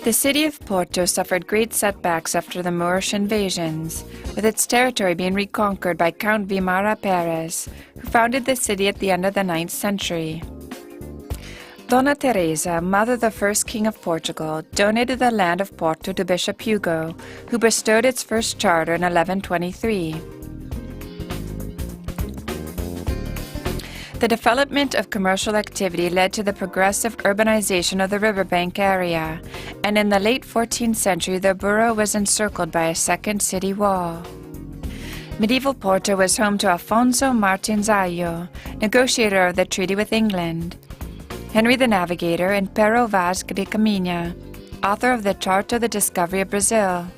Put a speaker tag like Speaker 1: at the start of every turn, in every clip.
Speaker 1: The city of Porto suffered great setbacks after the Moorish invasions, with its territory being reconquered by Count Vimara Perez, who founded the city at the end of the 9th century. Dona Teresa, mother of the first king of Portugal, donated the land of Porto to Bishop Hugo, who bestowed its first charter in 1123. The development of commercial activity led to the progressive urbanization of the riverbank area, and in the late 14th century the borough was encircled by a second city wall. Medieval Porto was home to Afonso Martins Ayo, negotiator of the treaty with England, Henry the Navigator, and Pero Vaz de Caminha, author of the Chart of the Discovery of Brazil.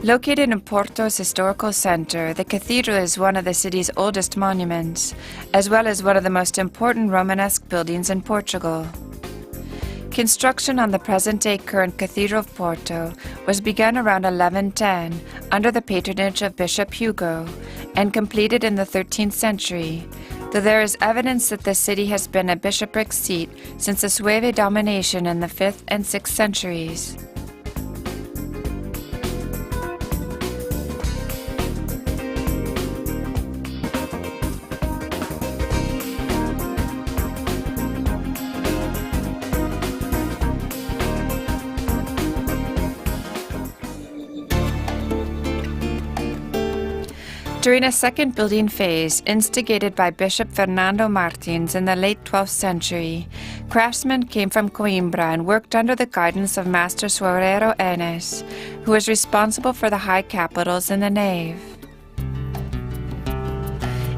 Speaker 1: Located in Porto's historical center, the cathedral is one of the city's oldest monuments, as well as one of the most important Romanesque buildings in Portugal. Construction on the present-day current Cathedral of Porto was begun around 1110 under the patronage of Bishop Hugo and completed in the 13th century, though there is evidence that the city has been a bishopric seat since the Sueve domination in the 5th and 6th centuries. During a second building phase, instigated by Bishop Fernando Martins in the late 12th century, craftsmen came from Coimbra and worked under the guidance of Master Soareiro Enes, who was responsible for the high capitals in the nave.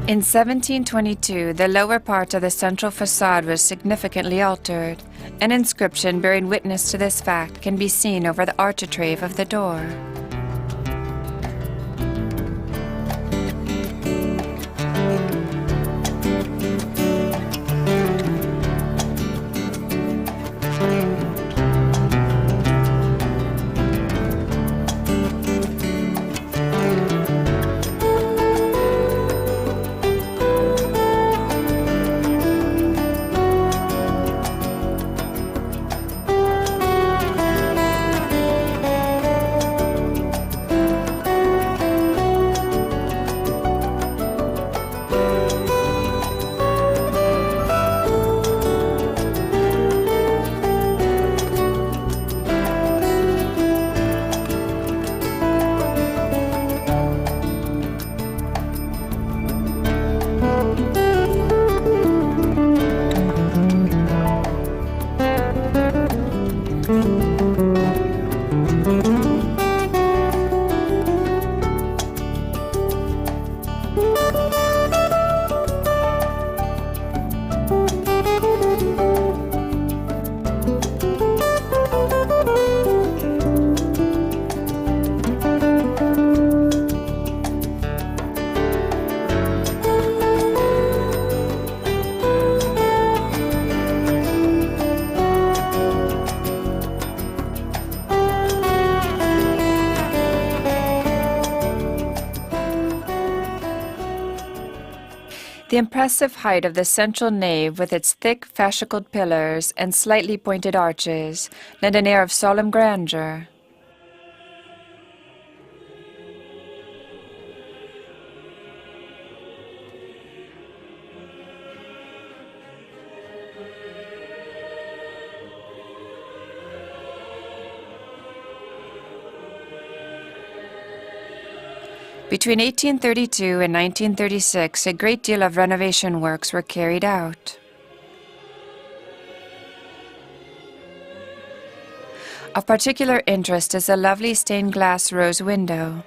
Speaker 1: In 1722, the lower part of the central facade was significantly altered. An inscription bearing witness to this fact can be seen over the architrave of the door. The impressive height of the central nave with its thick fascicled pillars and slightly pointed arches lent an air of solemn grandeur. Between 1832 and 1936, a great deal of renovation works were carried out. Of particular interest is a lovely stained glass rose window.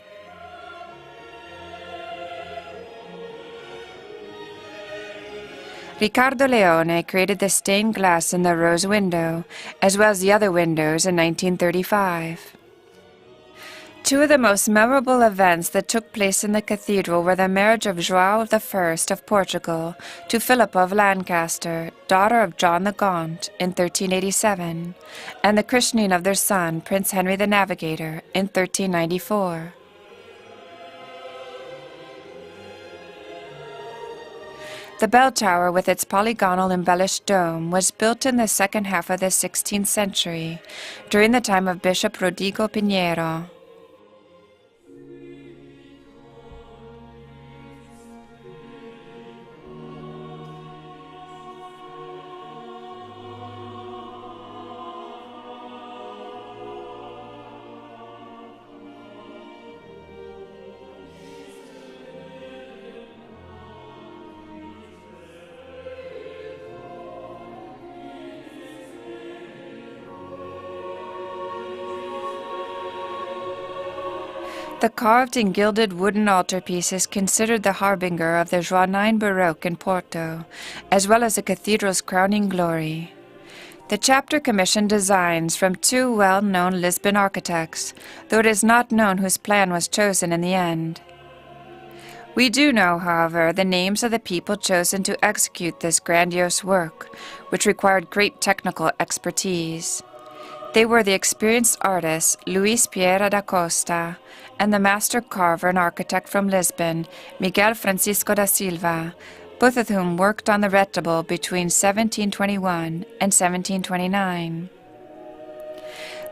Speaker 1: Riccardo Leone created the stained glass in the rose window, as well as the other windows in 1935. Two of the most memorable events that took place in the cathedral were the marriage of João I of Portugal to Philippa of Lancaster, daughter of John the Gaunt, in 1387, and the christening of their son, Prince Henry the Navigator, in 1394. The bell tower with its polygonal embellished dome was built in the second half of the 16th century, during the time of Bishop Rodrigo Pinheiro. The carved and gilded wooden altarpiece is considered the harbinger of the Joanine Baroque in Porto, as well as the cathedral's crowning glory. The chapter commissioned designs from two well-known Lisbon architects, though it is not known whose plan was chosen in the end. We do know, however, the names of the people chosen to execute this grandiose work, which required great technical expertise. They were the experienced artist Luis Pereira da Costa and the master carver and architect from Lisbon, Miguel Francisco da Silva, both of whom worked on the retable between 1721 and 1729.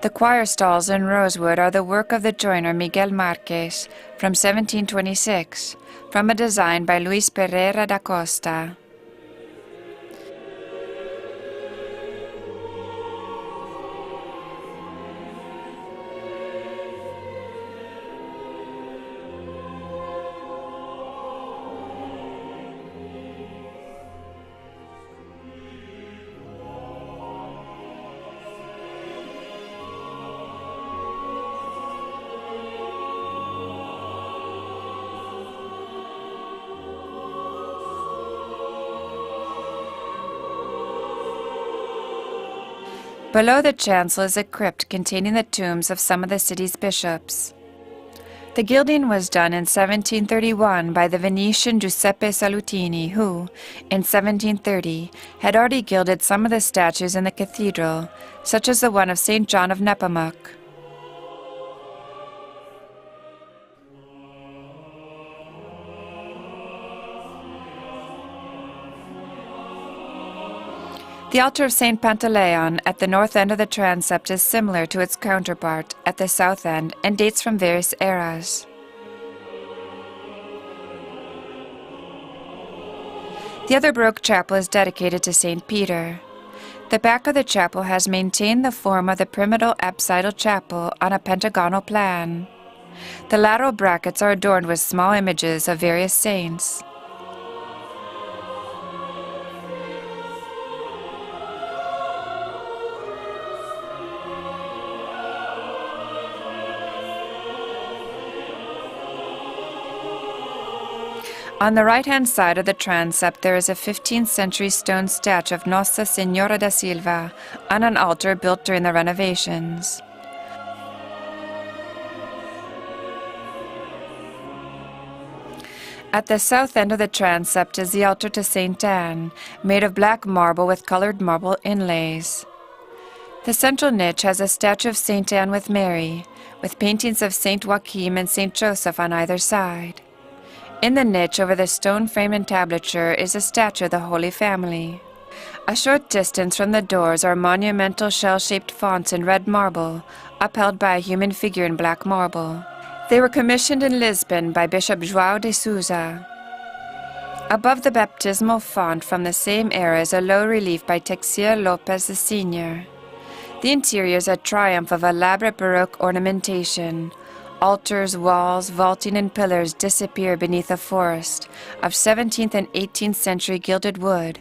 Speaker 1: The choir stalls in rosewood are the work of the joiner Miguel Marques from 1726, from a design by Luis Pereira da Costa. Below the chancel is a crypt containing the tombs of some of the city's bishops. The gilding was done in 1731 by the Venetian Giuseppe Salutini, who, in 1730, had already gilded some of the statues in the cathedral, such as the one of St. John of Nepomuc. The altar of St. Pantaleon at the north end of the transept is similar to its counterpart at the south end and dates from various eras. The other Baroque chapel is dedicated to St. Peter. The back of the chapel has maintained the form of the pyramidal apsidal chapel on a pentagonal plan. The lateral brackets are adorned with small images of various saints. On the right-hand side of the transept there is a 15th century stone statue of Nossa Senhora da Silva on an altar built during the renovations. At the south end of the transept is the altar to St. Anne, made of black marble with colored marble inlays. The central niche has a statue of St. Anne with Mary, with paintings of St. Joachim and St. Joseph on either side. In the niche over the stone-framed entablature is a statue of the Holy Family. A short distance from the doors are monumental shell-shaped fonts in red marble, upheld by a human figure in black marble. They were commissioned in Lisbon by Bishop João de Sousa. Above the baptismal font from the same era is a low relief by Teixeira Lopes the Senior. The interior is a triumph of elaborate Baroque ornamentation. Altars, walls, vaulting, and pillars disappear beneath a forest of 17th and 18th century gilded wood.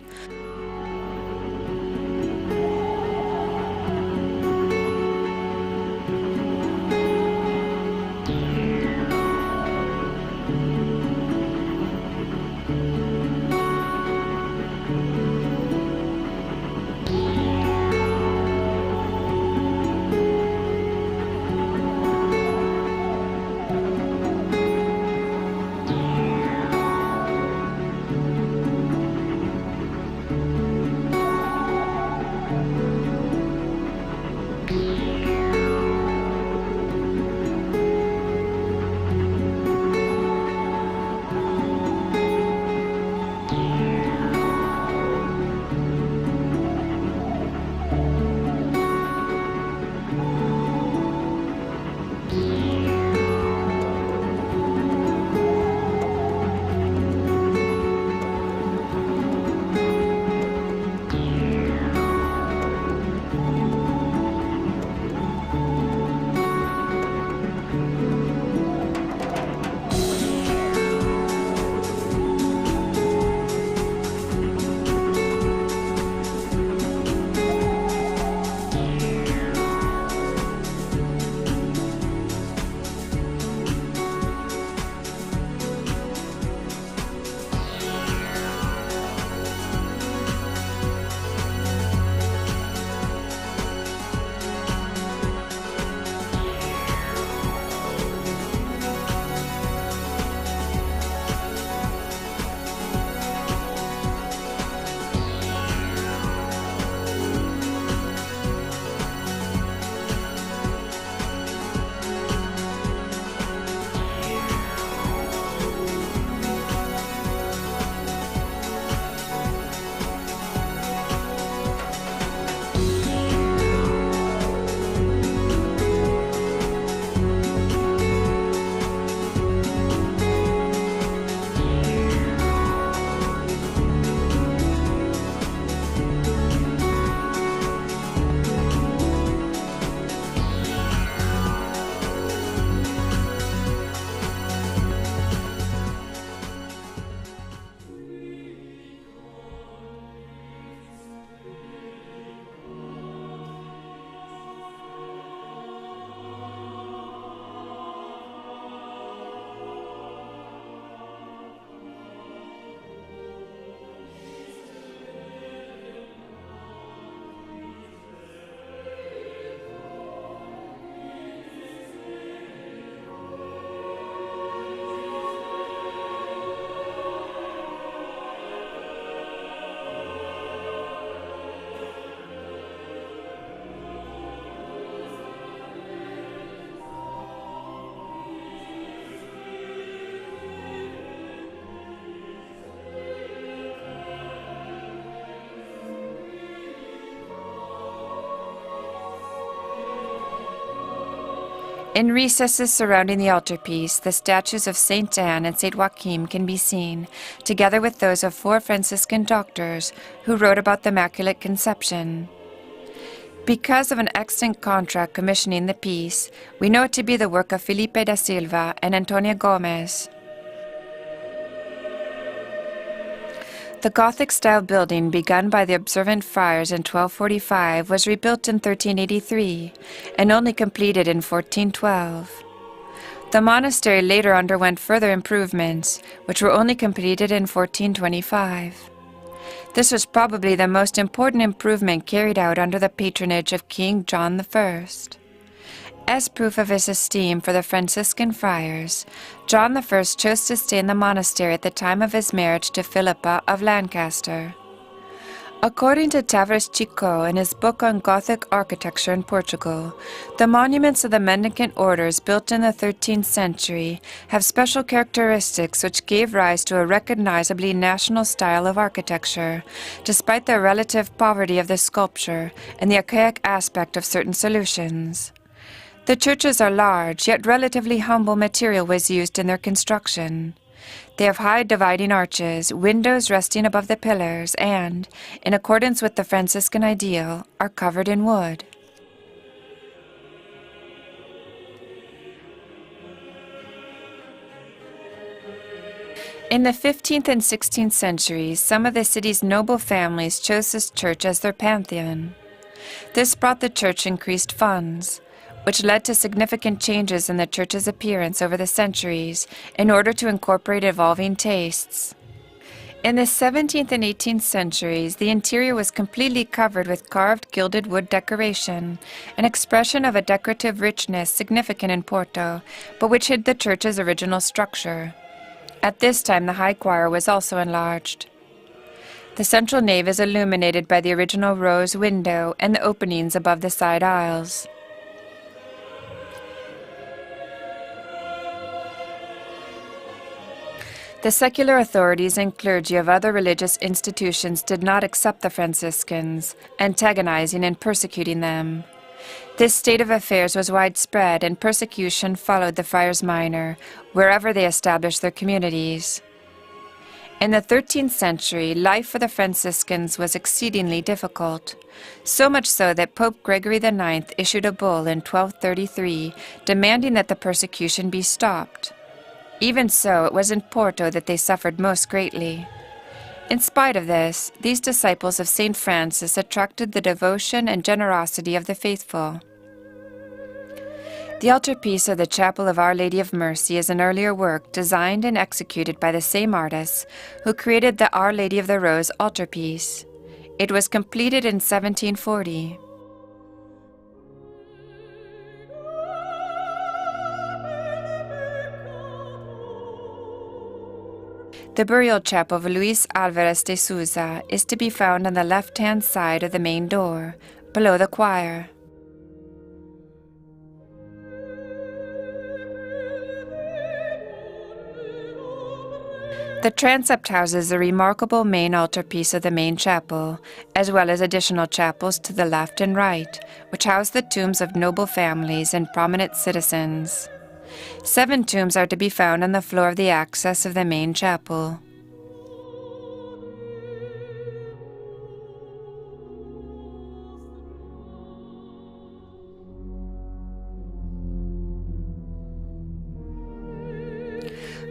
Speaker 1: In recesses surrounding the altarpiece, the statues of Saint Anne and Saint Joachim can be seen, together with those of 4 Franciscan doctors who wrote about the Immaculate Conception. Because of an extant contract commissioning the piece, we know it to be the work of Felipe da Silva and Antonia Gomez. The Gothic-style building begun by the observant friars in 1245 was rebuilt in 1383 and only completed in 1412. The monastery later underwent further improvements, which were only completed in 1425. This was probably the most important improvement carried out under the patronage of King John I. As proof of his esteem for the Franciscan friars, John I chose to stay in the monastery at the time of his marriage to Philippa of Lancaster. According to Tavares Chico in his book on Gothic architecture in Portugal, the monuments of the mendicant orders built in the 13th century have special characteristics which gave rise to a recognizably national style of architecture, despite the relative poverty of the sculpture and the archaic aspect of certain solutions. The churches are large, yet relatively humble material was used in their construction. They have high dividing arches, windows resting above the pillars, and, in accordance with the Franciscan ideal, are covered in wood. In the 15th and 16th centuries, some of the city's noble families chose this church as their pantheon. This brought the church increased funds, which led to significant changes in the church's appearance over the centuries in order to incorporate evolving tastes. In the 17th and 18th centuries, the interior was completely covered with carved gilded wood decoration, an expression of a decorative richness significant in Porto, but which hid the church's original structure. At this time, the high choir was also enlarged. The central nave is illuminated by the original rose window and the openings above the side aisles. The secular authorities and clergy of other religious institutions did not accept the Franciscans, antagonizing and persecuting them. This state of affairs was widespread, and persecution followed the friars minor, wherever they established their communities. In the 13th century, life for the Franciscans was exceedingly difficult, so much so that Pope Gregory IX issued a bull in 1233 demanding that the persecution be stopped. Even so, it was in Porto that they suffered most greatly. In spite of this, these disciples of St. Francis attracted the devotion and generosity of the faithful. The altarpiece of the Chapel of Our Lady of Mercy is an earlier work designed and executed by the same artists who created the Our Lady of the Rose altarpiece. It was completed in 1740. The burial chapel of Luis Alvarez de Souza is to be found on the left-hand side of the main door, below the choir. The transept houses a remarkable main altarpiece of the main chapel, as well as additional chapels to the left and right, which house the tombs of noble families and prominent citizens. 7 tombs are to be found on the floor of the access of the main chapel.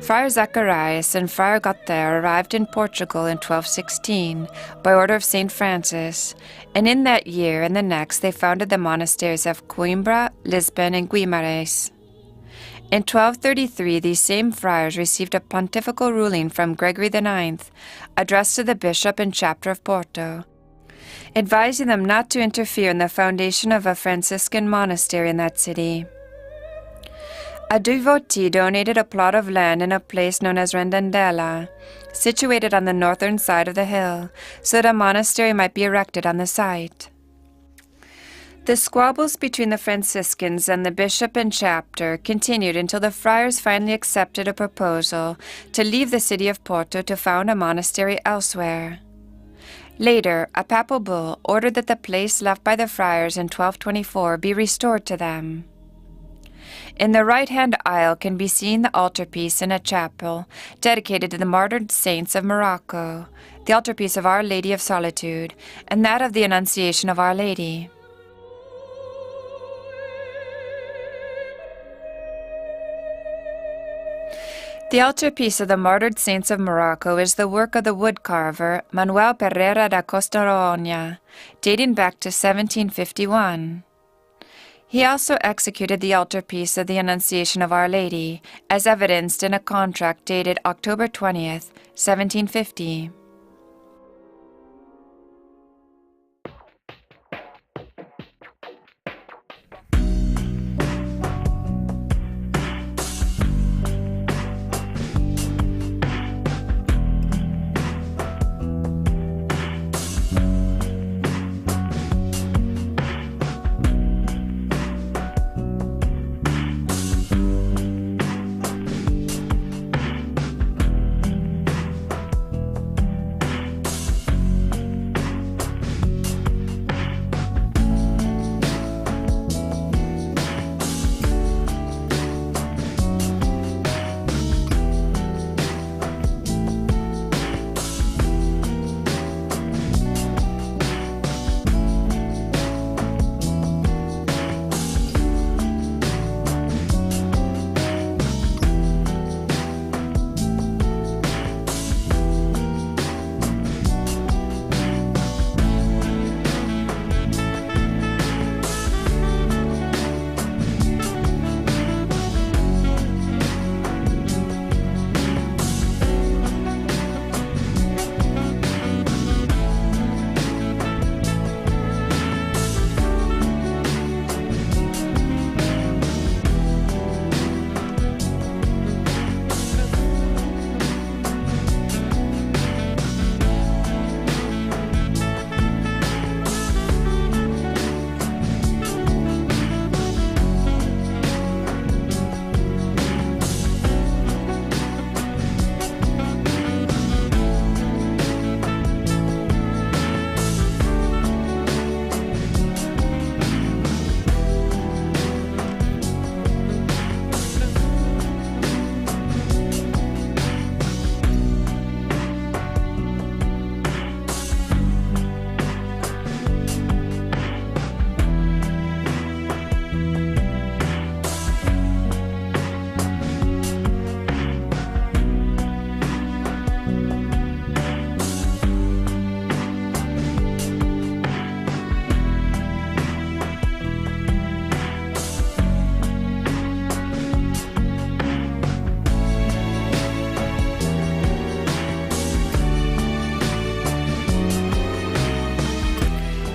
Speaker 1: Friar Zacharias and Friar Gauthier arrived in Portugal in 1216 by order of St. Francis, and in that year and the next they founded the monasteries of Coimbra, Lisbon, and Guimarães. In 1233, these same friars received a pontifical ruling from Gregory IX, addressed to the bishop and chapter of Porto, advising them not to interfere in the foundation of a Franciscan monastery in that city. A devotee donated a plot of land in a place known as Redondela, situated on the northern side of the hill, so that a monastery might be erected on the site. The squabbles between the Franciscans and the bishop and chapter continued until the friars finally accepted a proposal to leave the city of Porto to found a monastery elsewhere. Later, a papal bull ordered that the place left by the friars in 1224 be restored to them. In the right-hand aisle can be seen the altarpiece in a chapel dedicated to the martyred saints of Morocco, the altarpiece of Our Lady of Solitude, and that of the Annunciation of Our Lady. The altarpiece of the martyred saints of Morocco is the work of the woodcarver Manuel Pereira da Costaroña, dating back to 1751. He also executed the altarpiece of the Annunciation of Our Lady, as evidenced in a contract dated October 20th, 1750.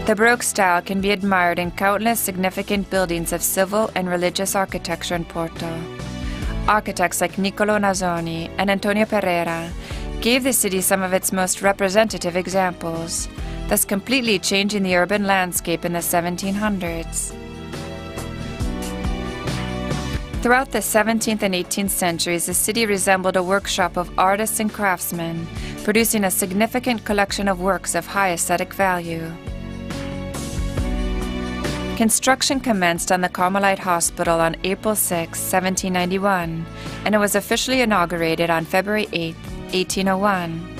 Speaker 1: The Baroque style can be admired in countless significant buildings of civil and religious architecture in Porto. Architects like Niccolo Nazzoni and Antonio Pereira gave the city some of its most representative examples, thus completely changing the urban landscape in the 1700s. Throughout the 17th and 18th centuries, the city resembled a workshop of artists and craftsmen, producing a significant collection of works of high aesthetic value. Construction commenced on the Carmelite Hospital on April 6, 1791, and it was officially inaugurated on February 8, 1801.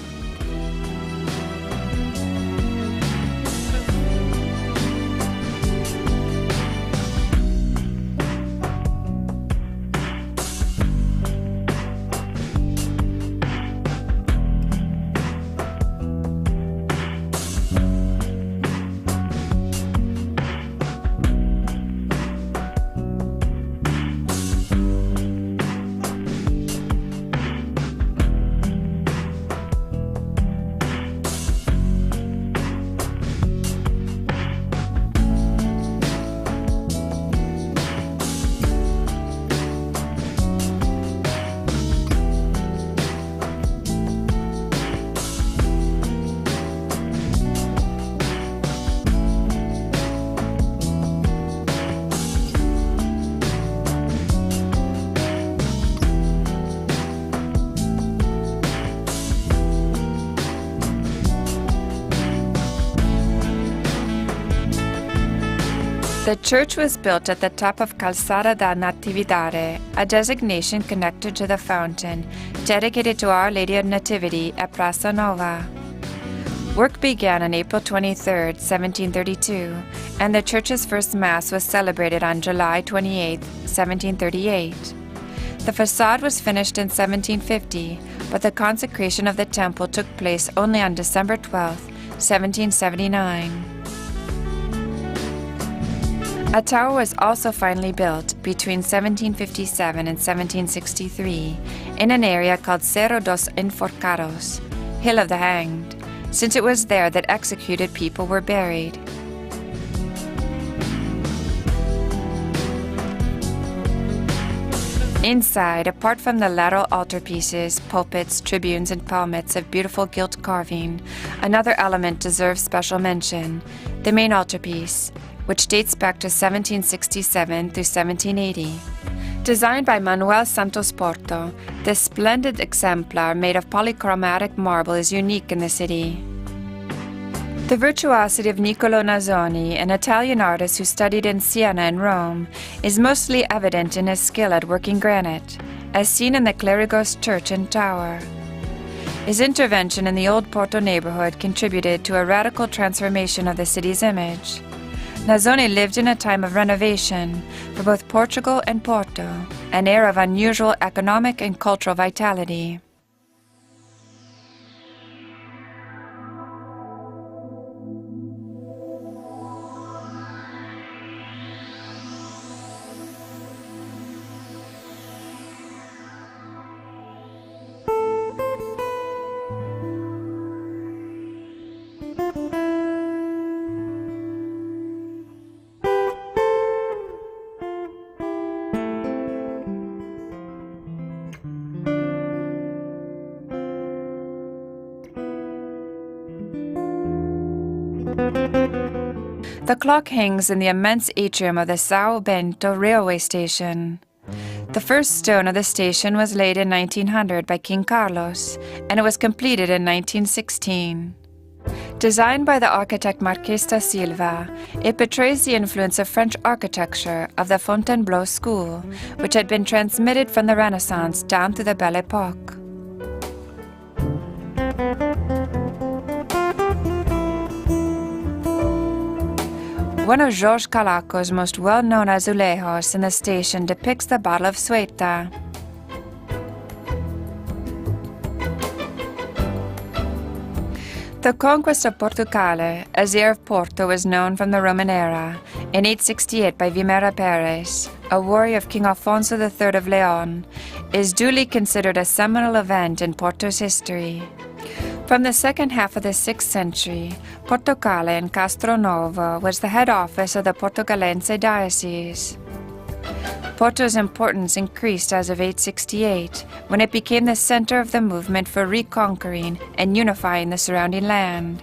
Speaker 1: The church was built at the top of Calzada da Natividade, a designation connected to the fountain, dedicated to Our Lady of Nativity at Praça Nova. Work began on April 23, 1732, and the church's first Mass was celebrated on July 28, 1738. The facade was finished in 1750, but the consecration of the temple took place only on December 12, 1779. A tower was also finally built between 1757 and 1763 in an area called Cerro dos Enforcados, Hill of the Hanged, since it was there that executed people were buried. Inside, apart from the lateral altarpieces, pulpits, tribunes, and palmets of beautiful gilt carving, another element deserves special mention: the main altarpiece, which dates back to 1767 through 1780. Designed by Manuel Santos Porto, this splendid exemplar made of polychromatic marble is unique in the city. The virtuosity of Niccolò Nasoni, an Italian artist who studied in Siena and Rome, is mostly evident in his skill at working granite, as seen in the Clerigos Church and Tower. His intervention in the old Porto neighborhood contributed to a radical transformation of the city's image. Nasoni lived in a time of renovation for both Portugal and Porto, an era of unusual economic and cultural vitality. The clock hangs in the immense atrium of the São Bento railway station. The first stone of the station was laid in 1900 by King Carlos, and it was completed in 1916. Designed by the architect Marquês da Silva, it betrays the influence of French architecture of the Fontainebleau school, which had been transmitted from the Renaissance down through the Belle Époque. One of Jorge Calaco's most well-known azulejos in the station depicts the Battle of Ceuta. The conquest of Portugal, as heir of Porto, was known from the Roman era, in 868 by Vimera Pérez, a warrior of King Alfonso III of Leon, is duly considered a seminal event in Porto's history. From the second half of the 6th century, Portugal in Castronovo was the head office of the Portugalense diocese. Porto's importance increased as of 868, when it became the center of the movement for reconquering and unifying the surrounding land,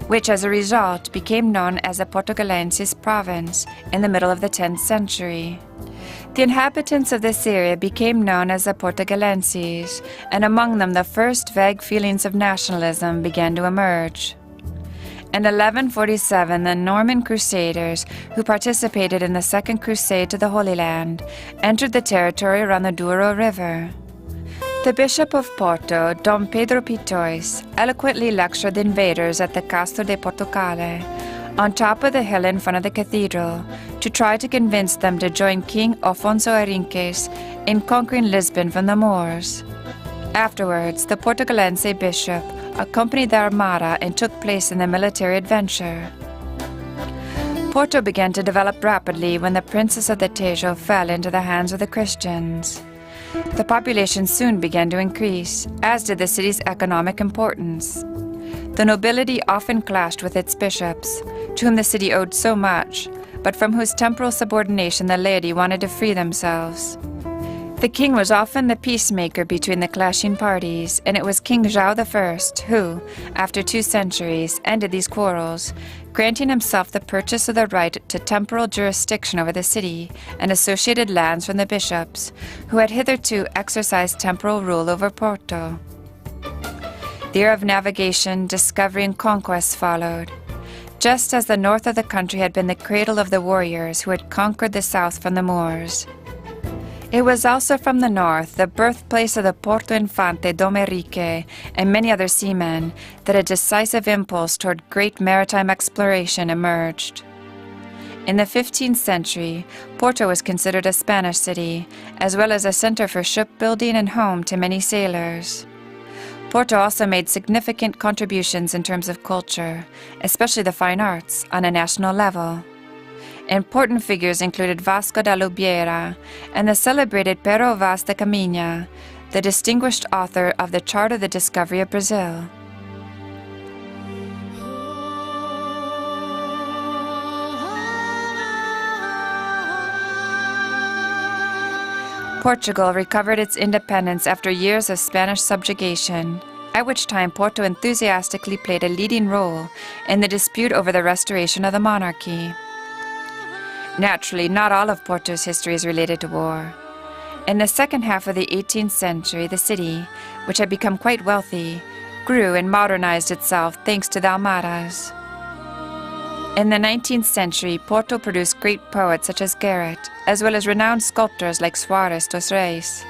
Speaker 1: which as a result became known as the Portugalensis province in the middle of the 10th century. The inhabitants of this area became known as the Portugalenses, and among them the first vague feelings of nationalism began to emerge. In 1147, the Norman Crusaders, who participated in the Second Crusade to the Holy Land, entered the territory around the Douro River. The Bishop of Porto, Dom Pedro Pitois, eloquently lectured the invaders at the Castro de Portugal, on top of the hill in front of the cathedral, to try to convince them to join King Afonso Henriques in conquering Lisbon from the Moors. Afterwards, the Portugalense bishop accompanied the Armada and took place in the military adventure. Porto began to develop rapidly when the princes of the Tejo fell into the hands of the Christians. The population soon began to increase, as did the city's economic importance. The nobility often clashed with its bishops, to whom the city owed so much, but from whose temporal subordination the laity wanted to free themselves. The king was often the peacemaker between the clashing parties, and it was King João I who, after 2 centuries, ended these quarrels, granting himself the purchase of the right to temporal jurisdiction over the city and associated lands from the bishops, who had hitherto exercised temporal rule over Porto. The era of navigation, discovery, and conquest followed. just as the north of the country had been the cradle of the warriors who had conquered the south from the Moors. It was also from the north, the birthplace of the Porto Infante Domerique and many other seamen, that a decisive impulse toward great maritime exploration emerged. In the 15th century, Porto was considered a Spanish city, as well as a center for shipbuilding and home to many sailors. Porto also made significant contributions in terms of culture, especially the fine arts, on a national level. Important figures included Vasco da Lubiera and the celebrated Pero Vaz de Caminha, the distinguished author of the Chart of the Discovery of Brazil. Portugal recovered its independence after years of Spanish subjugation, at which time Porto enthusiastically played a leading role in the dispute over the restoration of the monarchy. Naturally, not all of Porto's history is related to war. In the second half of the 18th century, the city, which had become quite wealthy, grew and modernized itself thanks to the Almaras. In the 19th century, Porto produced great poets such as Garrett, as well as renowned sculptors like Soares dos Reis.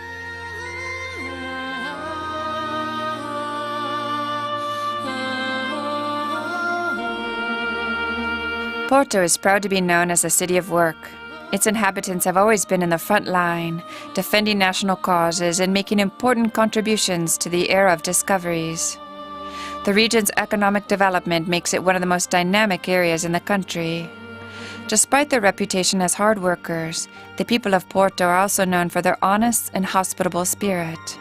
Speaker 1: Porto is proud to be known as a city of work. Its inhabitants have always been in the front line, defending national causes and making important contributions to the era of discoveries. The region's economic development makes it one of the most dynamic areas in the country. Despite their reputation as hard workers, the people of Porto are also known for their honest and hospitable spirit.